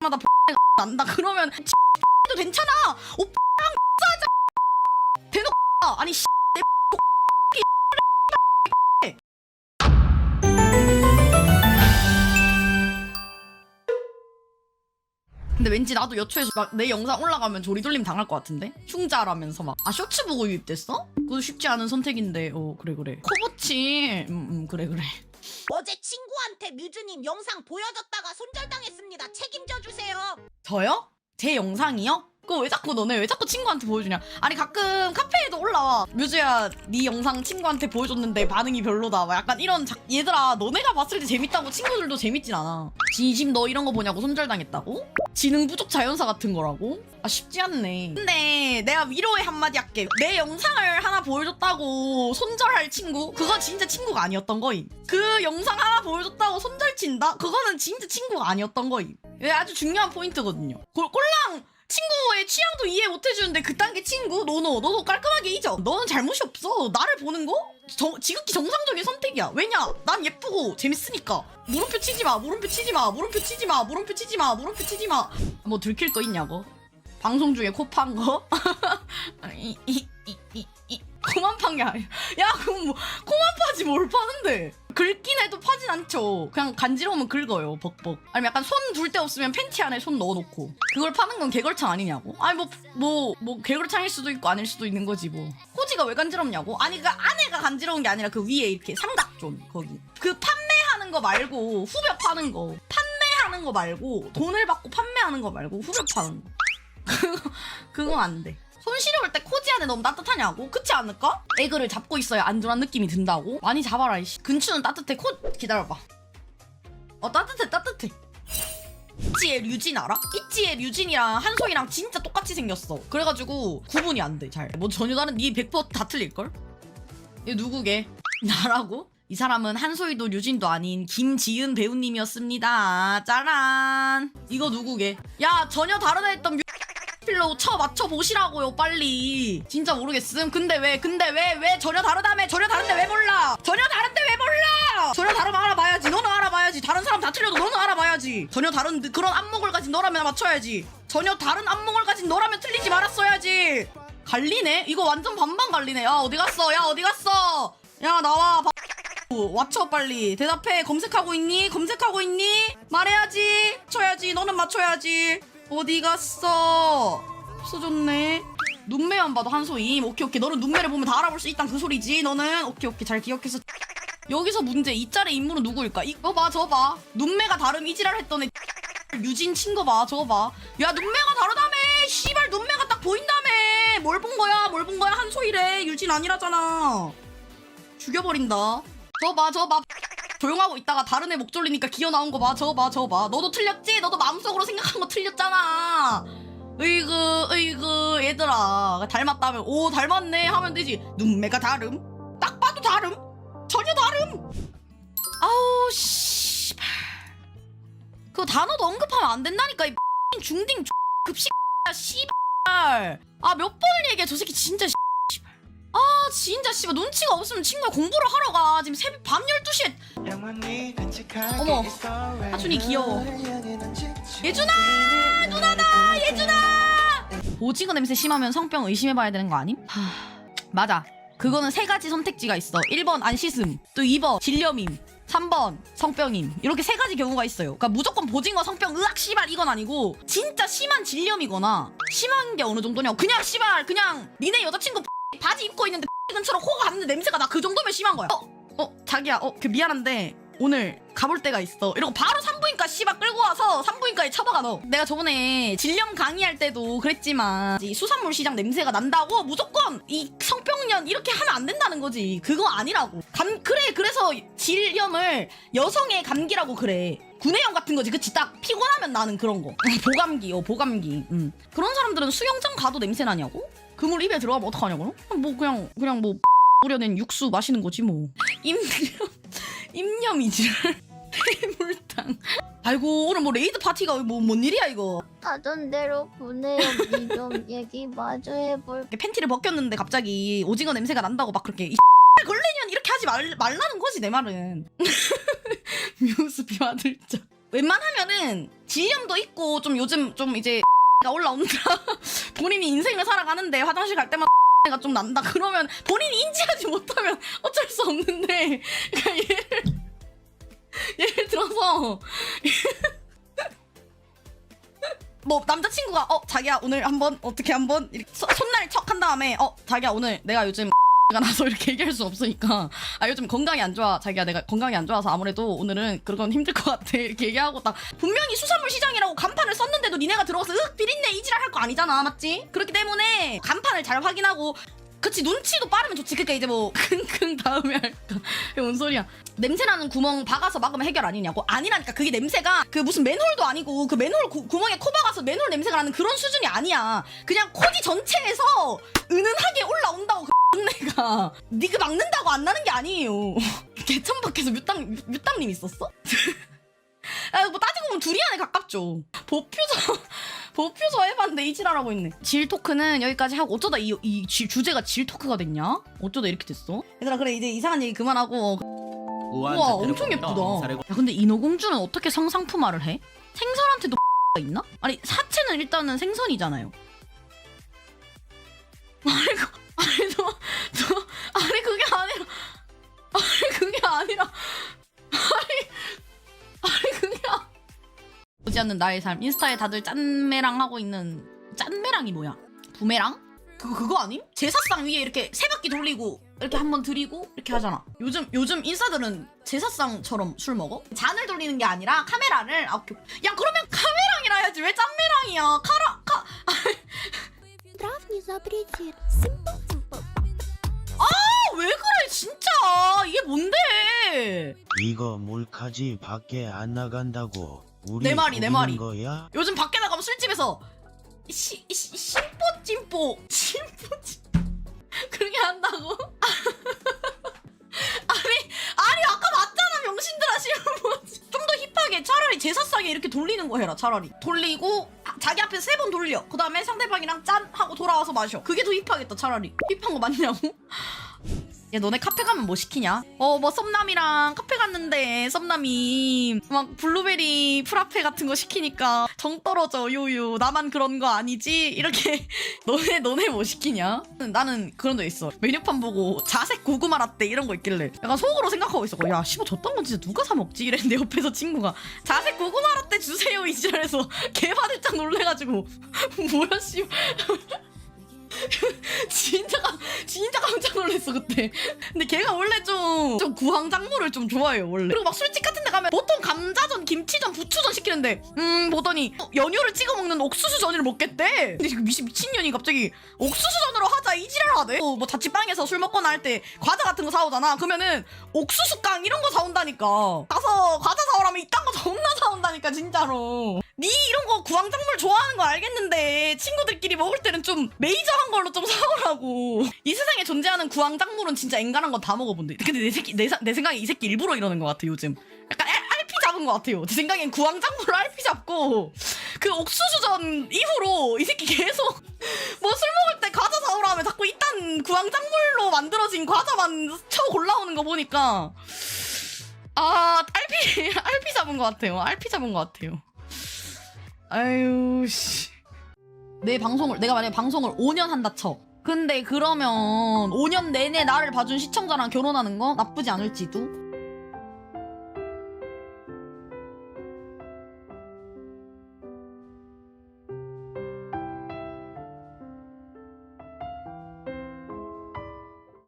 마다 난다 그러면 도 괜찮아. 오빠랑 하자. 대놓고 아니 내 근데 왠지 나도 여초에서 막 내 영상 올라가면 조리돌림 당할 것 같은데? 흉자라면서 막 아 쇼츠 보고 유입됐어? 그거 쉽지 않은 선택인데 그래 코보치 그래 어제 친구한테 뮤즈님 영상 보여줬다가 손절당했습니다. 책임져 주세요. 저요? 제 영상이요? 그거 왜 자꾸 친구한테 보여주냐? 아니 가끔 카페에도 올라와. 뮤즈야 네 영상 친구한테 보여줬는데 반응이 별로다. 막 약간 이런 얘들아 너네가 봤을 때 재밌다고 친구들도 재밌진 않아. 진심 너 이런 거 보냐고 손절당했다고? 지능 부족 자연사 같은 거라고? 아 쉽지 않네. 근데 내가 위로의 한마디 할게. 내 영상을 하나 보여줬다고 손절할 친구? 그거 진짜 친구가 아니었던 거임. 그 영상 하나 보여줬다고 손절친다? 그거는 진짜 친구가 아니었던 거임. 이게 아주 중요한 포인트거든요. 꼴랑 친구의 취향도 이해 못해주는데 그딴 게 친구? 너도 깔끔하게 잊어. 너는 잘못이 없어. 나를 보는 거? 지극히 정상적인 선택이야. 왜냐? 난 예쁘고 재밌으니까. 물음표 치지 마. 물음표 치지 마. 물음표 치지 마. 물음표 치지 마. 물음표 치지 마. 뭐 들킬 거 있냐고? 방송 중에 코 판 거? 코만 판 게 아니야. 야 그럼 뭐 코만 파지 뭘 파는데? 긁긴 해도 파진 않죠. 그냥 간지러우면 긁어요. 벅벅. 아니면 약간 손 둘 데 없으면 팬티 안에 손 넣어놓고. 그걸 파는 건 개걸창 아니냐고? 아니 뭐 개걸창일 수도 있고 아닐 수도 있는 거지 뭐. 호지가 왜 간지럽냐고? 아니 그 안에가 간지러운 게 아니라 그 위에 이렇게 삼각존 거기. 그 판매하는 거 말고 후벼 파는 거. 판매하는 거 말고 돈을 받고 판매하는 거 말고 후벼 파는 거. 그건 안 돼. 손 시려울 때 코지 안에 너무 따뜻하냐고? 그렇지 않을까? 에그를 잡고 있어야 안전한 느낌이 든다고? 많이 잡아라 이씨. 근추는 따뜻해. 기다려봐. 따뜻해. 있지의 류진 알아? 있지의 류진이랑 한소희랑 진짜 똑같이 생겼어. 그래가지고 구분이 안 돼 잘. 뭐 전혀 다른 니 100%다 틀릴걸? 얘 누구게? 나라고? 이 사람은 한소희도 류진도 아닌 김지은 배우님이었습니다. 짜란. 이거 누구게? 야 전혀 다르다 했던 필로 맞춰보시라고요 빨리. 진짜 모르겠음. 근데 왜 전혀 다르다며. 전혀 다른데 왜 몰라? 전혀 다른데 왜 몰라? 전혀 다르면 알아봐야지. 너는 알아봐야지. 다른 사람 다 틀려도 너는 알아봐야지. 전혀 다른 그런 안목을 가진 너라면 맞춰야지. 전혀 다른 안목을 가진 너라면 틀리지 말았어야지. 갈리네? 이거 완전 반반 갈리네. 야 어디 갔어? 야 나와. 맞춰 빨리. 대답해. 검색하고 있니? 말해야지. 맞춰야지. 너는 맞춰야지. 어디 갔어? 없어졌네. 눈매만 봐도 한소임. 오케이. 너는 눈매를 보면 다 알아볼 수 있단 그 소리지. 너는 오케이. 잘 기억해서. 여기서 문제. 이 짤의 인물은 누구일까? 이거 봐, 저거 봐. 눈매가 다름 이지랄 했던 애 유진 친 거 봐, 저거 봐. 야 눈매가 다르다며. 씨발 눈매가 딱 보인다며. 뭘 본 거야? 한소희래. 유진 아니라잖아. 죽여버린다. 저거 봐. 조용하고 있다가 다른 애 목 졸리니까 기어 나온 거 봐. 저거 봐. 너도 틀렸지? 너도 마음속으로 생각한 거 틀렸잖아. 으이그 얘들아 닮았다면 오 닮았네 하면 되지. 눈매가 다름? 딱 봐도 다름? 전혀 다름? 아우 씨발. 그거 단어도 언급하면 안 된다니까. 이 중딩 급식 씨발. 아 몇 번을 얘기해. 저 새끼 진짜 아 진짜 씨발 눈치가 없으면 친구야 공부를 하러 가. 지금 새벽 밤 12시에 어머 하준이 귀여워. 예준아 누나다 예준아. 오징어 냄새 심하면 성병 의심해봐야 되는 거 아님? 맞아. 그거는 세 가지 선택지가 있어. 1번 안 씻음, 또 2번 질염임, 3번 성병임. 이렇게 세 가지 경우가 있어요. 그러니까 무조건 보징어 성병 으악 씨발 이건 아니고 진짜 심한 질염이거나 심한 게 어느 정도냐고. 그냥 씨발 그냥 니네 여자친구 바지 입고 있는데 근처로 코가 갔는데 냄새가 나. 그 정도면 심한 거야. 자기야 미안한데 오늘 가볼 데가 있어. 이러고 바로 산부인과 씨발 끌고 와서 산부인과에 처박아 넣어. 내가 저번에 질염 강의할 때도 그랬지만 이 수산물 시장 냄새가 난다고 무조건 이 성병년 이렇게 하면 안 된다는 거지. 그거 아니라고. 그래서 질염을 여성의 감기라고 그래. 구내염 같은 거지. 그치? 딱 피곤하면 나는 그런 거. 보감기. 그런 사람들은 수영장 가도 냄새 나냐고? 그물 입에 들어가면 어떡하냐고? 뭐 그냥 뭐 우려낸 육수 마시는 거지 뭐. 임념이지. 해물탕. 아이고 오늘 뭐 레이드 파티가 뭔 일이야 이거. 하던 대로 보내요. 좀 얘기 마저 해볼. 팬티를 벗겼는데 갑자기 오징어 냄새가 난다고 막 그렇게 걸레년 이렇게 하지 말라는 거지 내 말은. 뮤스 비와들짝. 웬만하면은 질염도 있고 좀 요즘 좀 이제 가 올라온다. 본인이 인생을 살아가는데 화장실 갈 때마다 가 좀 난다. 그러면 본인이 인지하지 못하면 어쩔 수 없는데 그러니까 예를 들어서 뭐 남자친구가 자기야 오늘 한번 어떻게 한번 이렇게 손날 척 한 다음에 자기야 오늘 내가 요즘 가 나서 이렇게 얘기할 수 없으니까 요즘 건강이 안 좋아 자기야 내가 건강이 안 좋아서 아무래도 오늘은 그건 힘들 것 같아 이렇게 얘기하고 딱 분명히 수산물 시장이라고 간판을 썼는데도 니네가 들어가서 비린내 이지랄 할 거 아니잖아 맞지? 그렇기 때문에 간판을 잘 확인하고 그치 눈치도 빠르면 좋지. 그러니까 이제 뭐 킁킁 다음에 할까 뭔 소리야. 냄새나는 구멍 박아서 막으면 해결 아니냐고. 아니라니까. 그게 냄새가 그 무슨 맨홀도 아니고 그 맨홀 구멍에 코 박아서 맨홀 냄새가 나는 그런 수준이 아니야. 그냥 코지 전체에서 은은하게 올라온다고 그 내가 니그 막는다고 안 나는 게 아니에요. 개천 밖에서 뮤땅님 있었어? 뭐 따지고 보면 두리안에 가깝죠. 보퓨저 해봤는데 이지랄하고 있네. 질 토크는 여기까지 하고 어쩌다 이 주제가 질 토크가 됐냐? 어쩌다 이렇게 됐어? 얘들아 그래 이제 이상한 얘기 그만하고. 우와 엄청 예쁘다. 야 근데 인어공주는 어떻게 성상품화를 해? 생선한테도 가 있나? 아니 사체는 일단은 생선이잖아요. 아니 그게 아니라 보지 않는 나의 삶. 인스타에 다들 짠매랑 하고 있는 짠매랑이 뭐야? 부메랑? 그거 아님? 제사상 위에 이렇게 세 바퀴 돌리고 이렇게 한번 들이고 이렇게 하잖아. 요즘 인싸들은 제사상처럼 술 먹어? 잔을 돌리는 게 아니라 카메라를 야 그러면 카메랑이라 해야지 왜 짠매랑이야? 왜 그래 진짜 이게 뭔데? 이거 몰카지 밖에 안 나간다고 우리 내 말이 거야? 요즘 밖에 나가면 술집에서 심뽀 그렇게 한다고? 아니 아까 맞잖아 명신들아 심뽀 좀 더 힙하게 차라리 제사상에 이렇게 돌리는 거 해라. 차라리 돌리고 자기 앞에서 3번 돌려. 그 다음에 상대방이랑 짠 하고 돌아와서 마셔. 그게 더 힙하겠다. 차라리 힙한 거 맞냐고? 야 너네 카페 가면 뭐 시키냐? 뭐 썸남이랑 카페 갔는데 썸남이 막 블루베리 프라페 같은 거 시키니까 정 떨어져 요요 나만 그런 거 아니지? 이렇게 너네 뭐 시키냐? 나는 그런 거 있어. 메뉴판 보고 자색 고구마 라떼 이런 거 있길래 약간 속으로 생각하고 있어. 야 씨발 저딴 건 진짜 누가 사 먹지? 이랬는데 옆에서 친구가 자색 고구마 라떼 주세요 이지랄해서 개바들짝 놀래가지고 뭐야 씨발 진짜 깜짝 놀랐어 그때. 근데 걔가 원래 좀 구황작물을 좀 좋아해요 원래. 그리고 막 술집 같은 데 가면 보통 감자전, 김치전, 부추전 시키는데 보더니 연유를 찍어 먹는 옥수수전을 먹겠대. 근데 미친년이 갑자기 옥수수전으로 하자 이지랄 하대. 뭐 자취방에서 술 먹거나 할 때 과자 같은 거 사오잖아. 그러면은 옥수수깡 이런 거 사온다니까. 가서 과자 사오라면 이딴 거 존나 사온다니까 진짜로. 니 이런 거 구황작물 좋아하는 거 알겠는데 친구들끼리 먹을 때는 좀 메이저한 걸로 좀 사오라고. 이 세상에 존재하는 구황작물은 진짜 앵간한 건 다 먹어본대. 근데 내 생각에 이 새끼 일부러 이러는 것 같아 요즘. 약간 RP 잡은 것 같아요. 제 생각엔 구황작물로 RP 잡고 그 옥수수전 이후로 이 새끼 계속 뭐 술 먹을 때 과자 사오라 하면 자꾸 이딴 구황작물로 만들어진 과자만 쳐 골라오는 거 보니까 RP 잡은 것 같아요. RP 잡은 것 같아요. 아유 씨. 내가 만약에 방송을 5년 한다 쳐. 근데 그러면 5년 내내 나를 봐준 시청자랑 결혼하는 거 나쁘지 않을지도?